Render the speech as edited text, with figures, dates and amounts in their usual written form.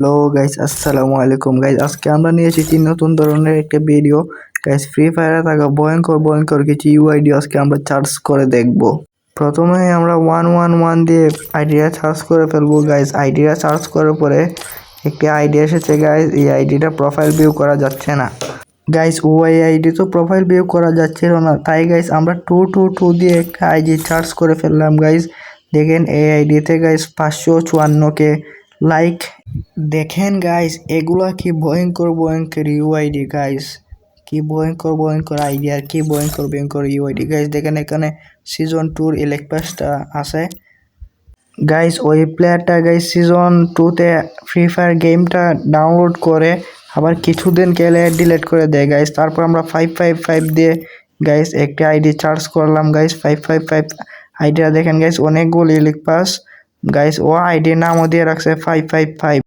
Hello guys, আসসালামু আলাইকুম guys. আজকে আমরা নিয়ে এসেছি নতুন ধরনের একটা ভিডিও গাইস। ফ্রি ফায়ারে থাকা ভয়ঙ্কর ভয়ঙ্কর কিছু ইউআইডি আজকে আমরা সার্চ করে দেখব। প্রথমে আমরা 111 দিয়ে আইডিটা সার্চ করে ফেলবো গাইস। আইডিটা সার্চ করার পরে একটি আইডি এসেছে গাইস। এই আইডিটা প্রোফাইল ভিউ করা যাচ্ছে না গাইস। ওই আইডি তো প্রোফাইল ভিউ করা যাচ্ছিল না, তাই গাইস আমরা 222 দিয়ে একটা আইডি সার্চ করে ফেললাম গাইস। দেখেন এই আইডিতে গাইস 554 লাইক। দেখেন গাইস, এগুলা কি ভয়ঙ্কর ভয়ঙ্কর ইউআইডি গাইস। কি ভয়ঙ্কর ভয়ঙ্কর আইডি আর কি ভয়ঙ্কর ভয়ঙ্কর ইউআইডি গাইস। দেখেন এখানে সিজন 2 ইলেক্ট পাসটা আছে গাইস। ওই প্লেয়ারটা গাইস সিজন 2তে ফ্রি ফায়ার গেমটা ডাউনলোড করে আবার কিছুদিন খেলে ডিলিট করে দেয় গাইস। তারপর আমরা 555 দিয়ে গাইস একটা আইডি সার্চ করলাম গাইস। 555 আইডিটা দেখেন গাইস, অনেকগুলো ইলেক্ট পাস গাইস। ও আইডির নামও দিয়ে রাখছে 555।